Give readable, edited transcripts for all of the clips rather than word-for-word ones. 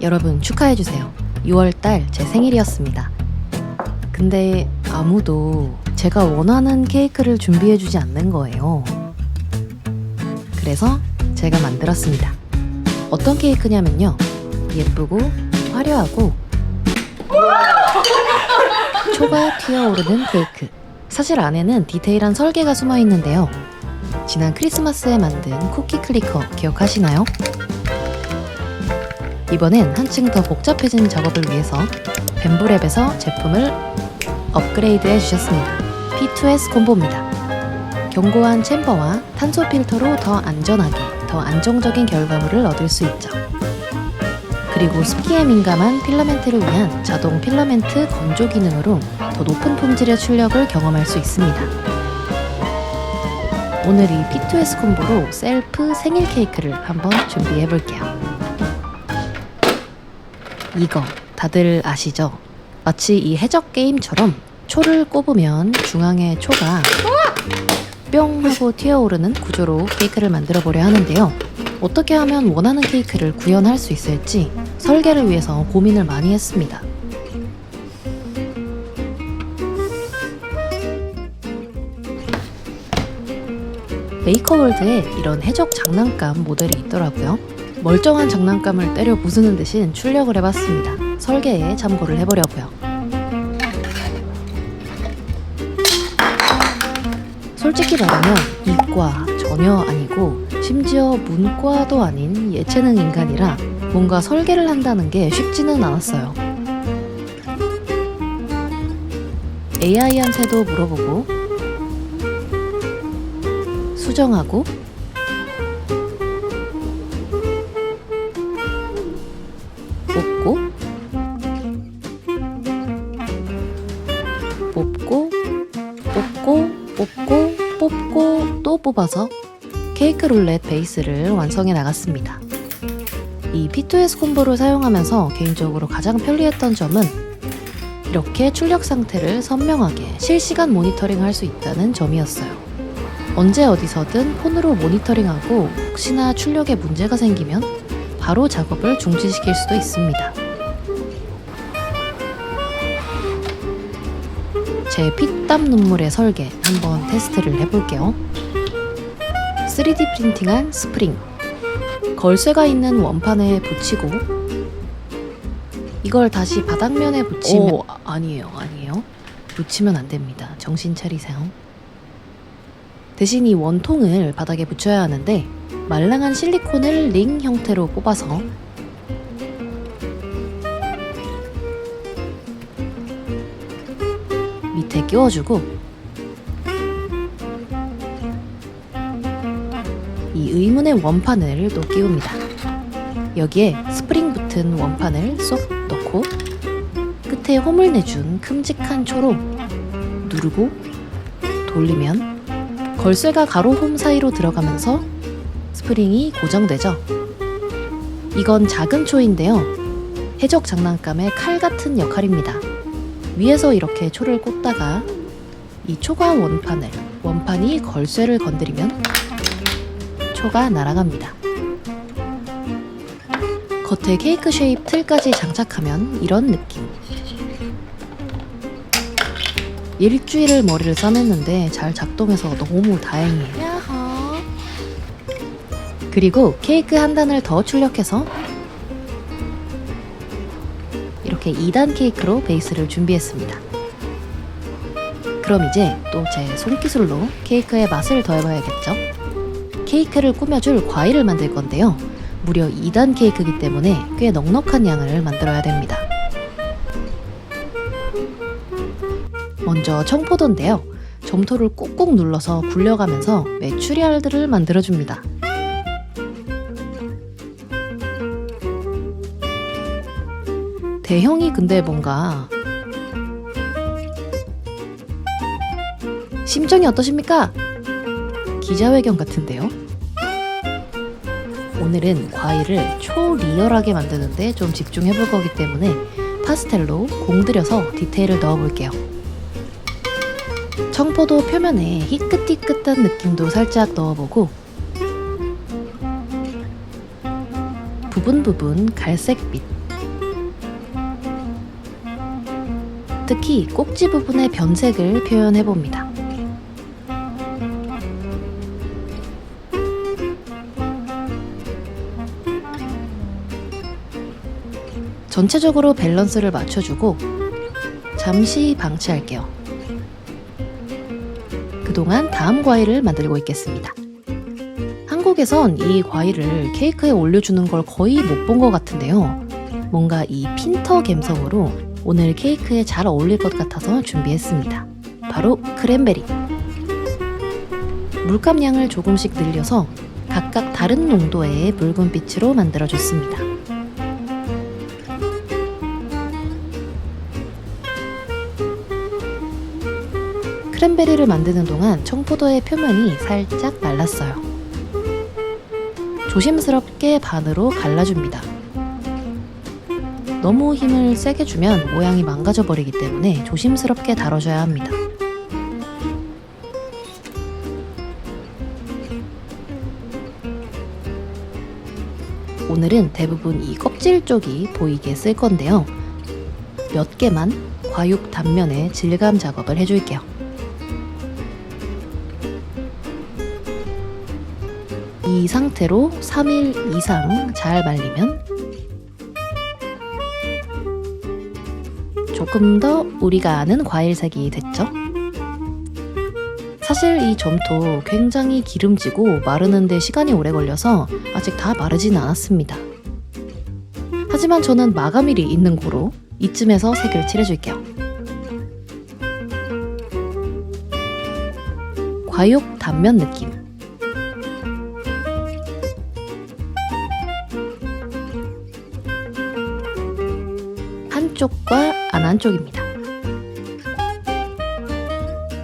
여러분 축하해주세요. 6월달 제 생일이었습니다. 근데 아무도 제가 원하는 케이크를 준비해주지 않는 거예요. 그래서 제가 만들었습니다. 어떤 케이크냐면요, 예쁘고 화려하고 초가 튀어오르는 케이크. 사실 안에는 디테일한 설계가 숨어 있는데요. 지난 크리스마스에 만든 쿠키 클리커 기억하시나요? 이번엔 한층 더 복잡해진 작업을 위해서 뱀브랩에서 제품을 업그레이드해 주셨습니다. P2S 콤보입니다. 견고한 챔버와 탄소 필터로 더 안전하게, 더 안정적인 결과물을 얻을 수 있죠. 그리고 습기에 민감한 필라멘트를 위한 자동 필라멘트 건조 기능으로 더 높은 품질의 출력을 경험할 수 있습니다. 오늘 이 P2S 콤보로 셀프 생일 케이크를 한번 준비해 볼게요. 이거 다들 아시죠? 마치 이 해적 게임처럼 초를 꼽으면 중앙에 초가 뿅 하고 튀어오르는 구조로 케이크를 만들어 보려 하는데요. 어떻게 하면 원하는 케이크를 구현할 수 있을지 설계를 위해서 고민을 많이 했습니다. 메이커월드에 이런 해적 장난감 모델이 있더라고요. 멀쩡한 장난감을 때려 부수는 대신 출력을 해봤습니다. 설계에 참고를 해보려고요. 솔직히 말하면 이과 전혀 아니고 심지어 문과도 아닌 예체능 인간이라 뭔가 설계를 한다는 게 쉽지는 않았어요. AI한테도 물어보고 수정하고 뽑고 뽑고 뽑고 뽑고 뽑고 또 뽑아서 케이크 룰렛 베이스를 완성해 나갔습니다. 이 P2S 콤보를 사용하면서 개인적으로 가장 편리했던 점은 이렇게 출력 상태를 선명하게 실시간 모니터링 할 수 있다는 점이었어요. 언제 어디서든 폰으로 모니터링하고 혹시나 출력에 문제가 생기면 바로 작업을 중지시킬 수도 있습니다. 제 피땀 눈물의 설계 한번 테스트를 해볼게요. 3D 프린팅한 스프링, 걸쇠가 있는 원판에 붙이고 이걸 다시 바닥면에 붙이면 아니에요. 붙이면 안 됩니다. 정신 차리세요. 대신 이 원통을 바닥에 붙여야 하는데 말랑한 실리콘을 링 형태로 뽑아서 밑에 끼워주고 이 의문의 원판을 또 끼웁니다. 여기에 스프링 붙은 원판을 쏙 넣고 끝에 홈을 내준 큼직한 초로 누르고 돌리면 걸쇠가 가로 홈 사이로 들어가면서 스프링이 고정되죠. 이건 작은 초인데요. 해적 장난감의 칼 같은 역할입니다. 위에서 이렇게 초를 꽂다가 이 초가 원판이 걸쇠를 건드리면 초가 날아갑니다. 겉에 케이크 쉐입 틀까지 장착하면 이런 느낌. 일주일을 머리를 싸맸는데 잘 작동해서 너무 다행이에요. 야호. 그리고 케이크 한 단을 더 출력해서 이렇게 2단 케이크로 베이스를 준비했습니다. 그럼 이제 또 제 손기술로 케이크의 맛을 더해봐야겠죠? 케이크를 꾸며줄 과일을 만들 건데요. 무려 2단 케이크이기 때문에 꽤 넉넉한 양을 만들어야 됩니다. 먼저 청포도인데요. 점토를 꾹꾹 눌러서 굴려가면서 메추리알들을 만들어줍니다. 대형이 근데 뭔가 심정이 어떠십니까? 기자회견 같은데요? 오늘은 과일을 초리얼하게 만드는데 좀 집중해 볼 거기 때문에 파스텔로 공들여서 디테일을 넣어볼게요. 청포도 표면에 희끗희끗한 느낌도 살짝 넣어보고 부분 갈색빛 특히 꼭지 부분의 변색을 표현해봅니다. 전체적으로 밸런스를 맞춰주고 잠시 방치할게요. 그동안 다음 과일을 만들고 있겠습니다. 한국에선 이 과일을 케이크에 올려주는 걸 거의 못 본 것 같은데요. 뭔가 이 핀터 감성으로 오늘 케이크에 잘 어울릴 것 같아서 준비했습니다. 바로 크랜베리. 물감량을 조금씩 늘려서 각각 다른 농도의 붉은 빛으로 만들어줬습니다. 크랜베리를 만드는 동안 청포도의 표면이 살짝 말랐어요. 조심스럽게 반으로 갈라줍니다. 너무 힘을 세게 주면 모양이 망가져 버리기 때문에 조심스럽게 다뤄줘야 합니다. 오늘은 대부분 이 껍질 쪽이 보이게 쓸 건데요. 몇 개만 과육 단면에 질감 작업을 해줄게요. 이 상태로 3일 이상 잘 말리면 조금 더 우리가 아는 과일색이 됐죠? 사실 이 점토 굉장히 기름지고 마르는데 시간이 오래 걸려서 아직 다 마르지는 않았습니다. 하지만 저는 마감일이 있는 고로 이쯤에서 색을 칠해줄게요. 과육 단면 느낌. 한쪽과 안 한쪽입니다.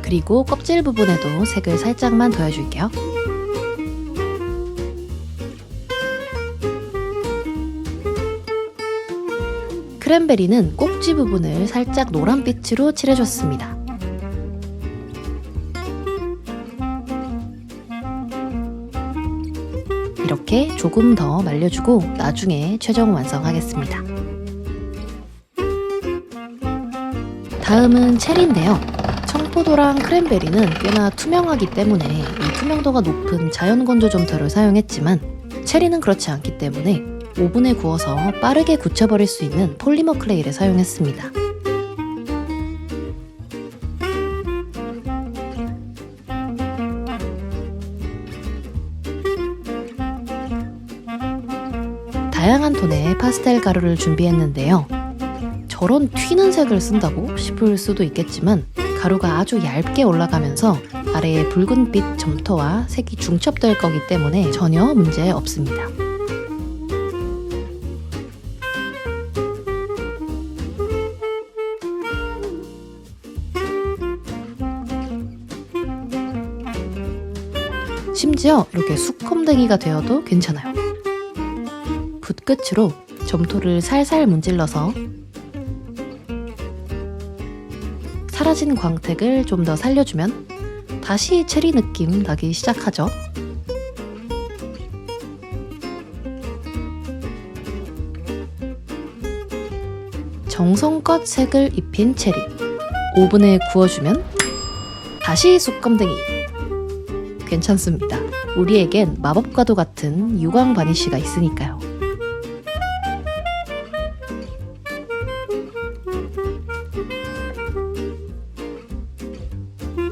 그리고 껍질 부분에도 색을 살짝만 더해줄게요. 크랜베리는 꼭지 부분을 살짝 노란빛으로 칠해줬습니다. 이렇게 조금 더 말려주고 나중에 최종 완성하겠습니다. 다음은 체리인데요. 청포도랑 크랜베리는 꽤나 투명하기 때문에 이 투명도가 높은 자연 건조 점토를 사용했지만 체리는 그렇지 않기 때문에 오븐에 구워서 빠르게 굳혀버릴 수 있는 폴리머 클레이를 사용했습니다. 다양한 톤의 파스텔 가루를 준비했는데요. 저런 튀는 색을 쓴다고 싶을 수도 있겠지만 가루가 아주 얇게 올라가면서 아래에 붉은빛 점토와 색이 중첩될 거기 때문에 전혀 문제 없습니다. 심지어 이렇게 수컴댕이가 되어도 괜찮아요. 붓끝으로 점토를 살살 문질러서 사라진 광택을 좀 더 살려주면 다시 체리 느낌 나기 시작하죠. 정성껏 색을 입힌 체리. 오븐에 구워주면 다시 쑥검댕이. 괜찮습니다. 우리에겐 마법과도 같은 유광 바니쉬가 있으니까요.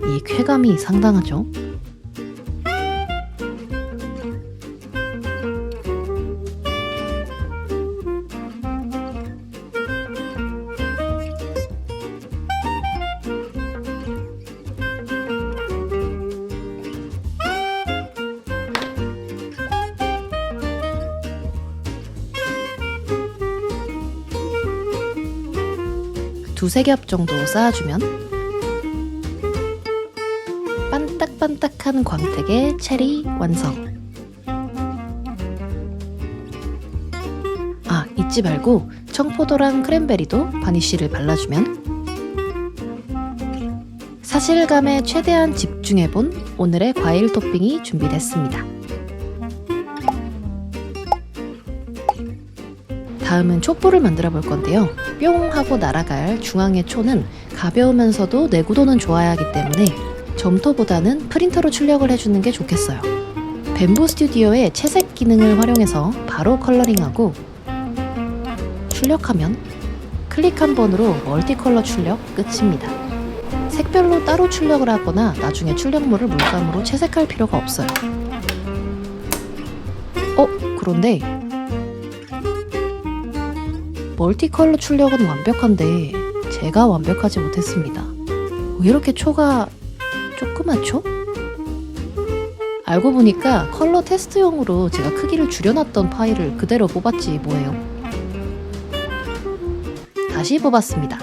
이 쾌감이 상당하죠? 두세 겹 정도 쌓아주면 반딱반딱한 광택의 체리 완성. 아, 잊지 말고 청포도랑 크랜베리도 바니쉬를 발라주면 사실감에 최대한 집중해본 오늘의 과일 토핑이 준비됐습니다. 다음은 촛불을 만들어 볼 건데요. 뿅 하고 날아갈 중앙의 초는 가벼우면서도 내구도는 좋아야 하기 때문에 점토보다는 프린터로 출력을 해주는 게 좋겠어요. 뱀부 스튜디오의 채색 기능을 활용해서 바로 컬러링하고 출력하면 클릭 한 번으로 멀티 컬러 출력 끝입니다. 색별로 따로 출력을 하거나 나중에 출력물을 물감으로 채색할 필요가 없어요. 그런데 멀티 컬러 출력은 완벽한데 제가 완벽하지 못했습니다. 왜 이렇게 초가 조그맣죠? 알고 보니까 컬러 테스트용으로 제가 크기를 줄여놨던 파일을 그대로 뽑았지 뭐예요. 다시 뽑았습니다.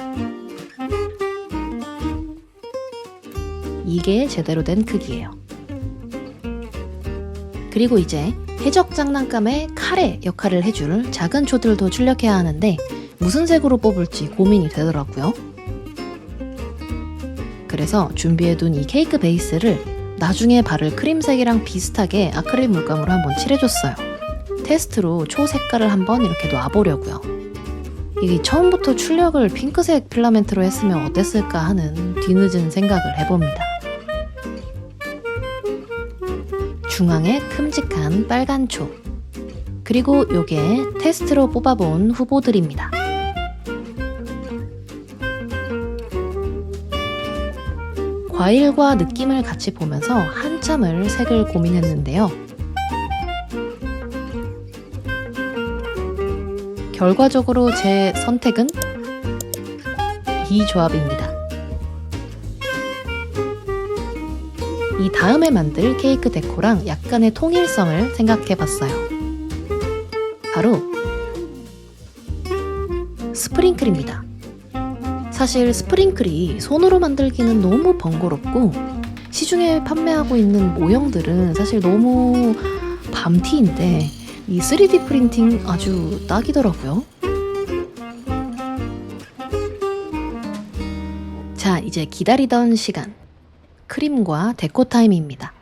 이게 제대로 된 크기예요. 그리고 이제 해적 장난감의 칼의 역할을 해줄 작은 초들도 출력해야 하는데 무슨 색으로 뽑을지 고민이 되더라고요. 그래서 준비해둔 이 케이크 베이스를 나중에 바를 크림색이랑 비슷하게 아크릴 물감으로 한번 칠해줬어요. 테스트로 초 색깔을 한번 이렇게 놔보려고요. 이게 처음부터 출력을 핑크색 필라멘트로 했으면 어땠을까 하는 뒤늦은 생각을 해봅니다. 중앙에 큼직한 빨간 초, 그리고 요게 테스트로 뽑아본 후보들입니다. 과일과 느낌을 같이 보면서 한참을 색을 고민했는데요. 결과적으로 제 선택은 이 조합입니다. 이 다음에 만들 케이크 데코랑 약간의 통일성을 생각해봤어요. 바로 스프링클입니다. 사실 스프링클이 손으로 만들기는 너무 번거롭고 시중에 판매하고 있는 모형들은 사실 너무 밤티인데 이 3D 프린팅 아주 딱이더라고요. 자, 이제 기다리던 시간. 크림과 데코 타임입니다.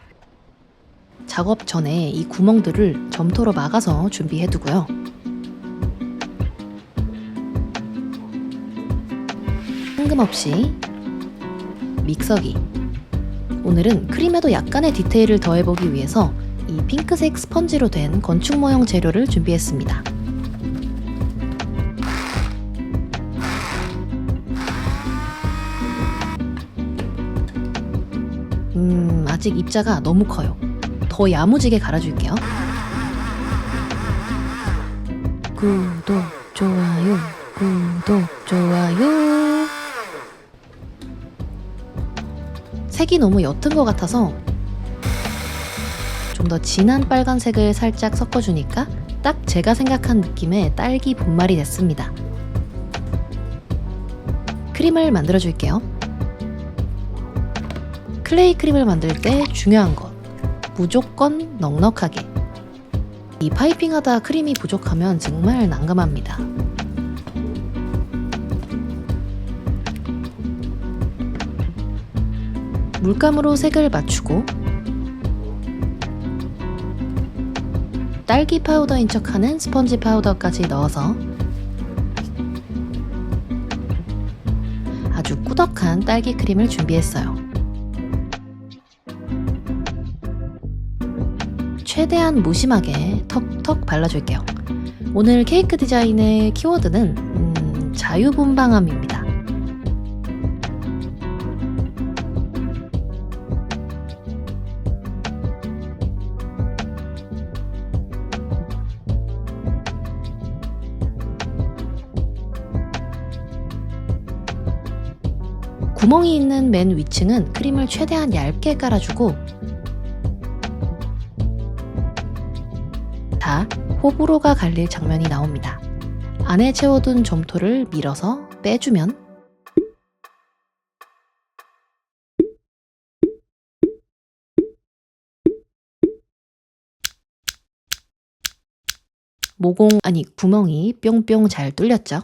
작업 전에 이 구멍들을 점토로 막아서 준비해두고요. 뜬금없이 믹서기. 오늘은 크림에도 약간의 디테일을 더해보기 위해서 이 핑크색 스펀지로 된 건축 모형 재료를 준비했습니다. 아직 입자가 너무 커요. 더 야무지게 갈아줄게요. 구독, 좋아요, 구독, 좋아요. 색이 너무 옅은 것 같아서 좀 더 진한 빨간색을 살짝 섞어주니까 딱 제가 생각한 느낌의 딸기 분말이 됐습니다. 크림을 만들어줄게요. 클레이 크림을 만들 때 중요한 것, 무조건 넉넉하게. 이 파이핑하다 크림이 부족하면 정말 난감합니다. 물감으로 색을 맞추고 딸기 파우더인 척하는 스펀지 파우더까지 넣어서 아주 꾸덕한 딸기 크림을 준비했어요. 최대한 무심하게 턱턱 발라줄게요. 오늘 케이크 디자인의 키워드는 자유분방함입니다. 구멍이 있는 맨 위층은 크림을 최대한 얇게 깔아주고 다 호불호가 갈릴 장면이 나옵니다. 안에 채워둔 점토를 밀어서 빼주면 구멍이 뿅뿅 잘 뚫렸죠?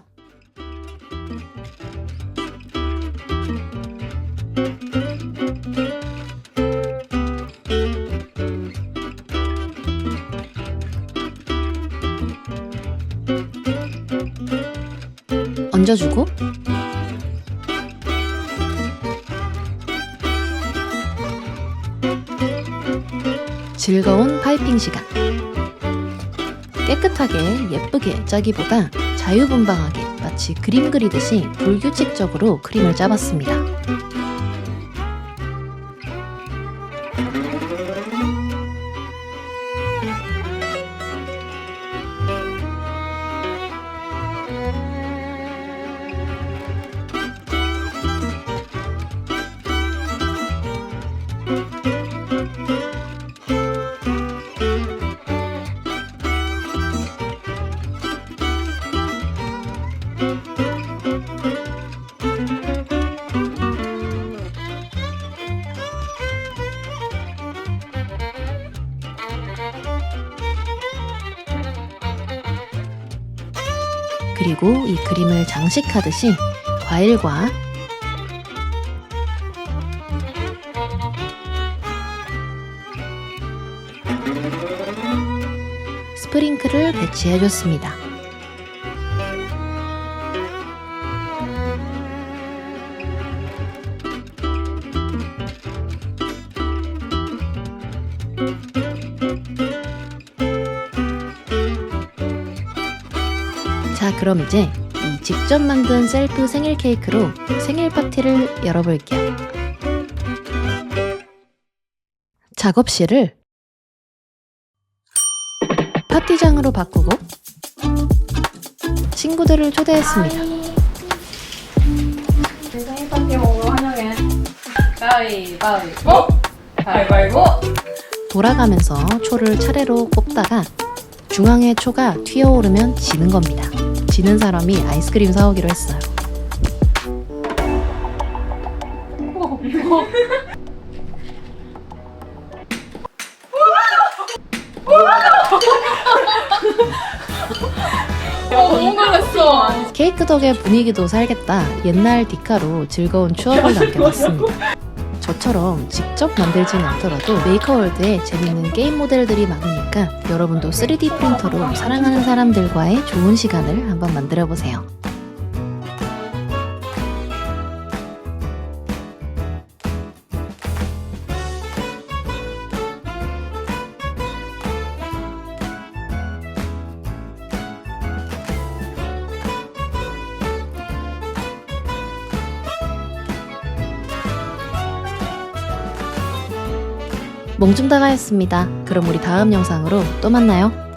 얹어주고 즐거운 파이핑 시간. 깨끗하게 예쁘게 짜기보다 자유분방하게 마치 그림 그리듯이 불규칙적으로 크림을 짜봤습니다. 그리고 이 그림을 장식하듯이 과일과 스프링클을 배치해줬습니다. 자, 그럼 이제 이 직접 만든 셀프 생일 케이크로 생일 파티를 열어볼게요. 작업실을 파티장으로 바꾸고 친구들을 초대했습니다. 생일 파티 오늘 환영해. 가위바위보! 가위바위보! 돌아가면서 초를 차례로 뽑다가 중앙에 초가 튀어오르면 지는 겁니다. 지는 사람이 아이스크림 사오기로 했어요. 너무 놀랐어. 케이크 덕에 분위기도 살겠다. 옛날 디카로 즐거운 추억을 남겨봤습니다. 저처럼 직접 만들지는 않더라도 메이커월드에 재밌는 게임 모델들이 많으니까 여러분도 3D 프린터로 사랑하는 사람들과의 좋은 시간을 한번 만들어보세요. 몽중다가였습니다. 그럼 우리 다음 영상으로 또 만나요.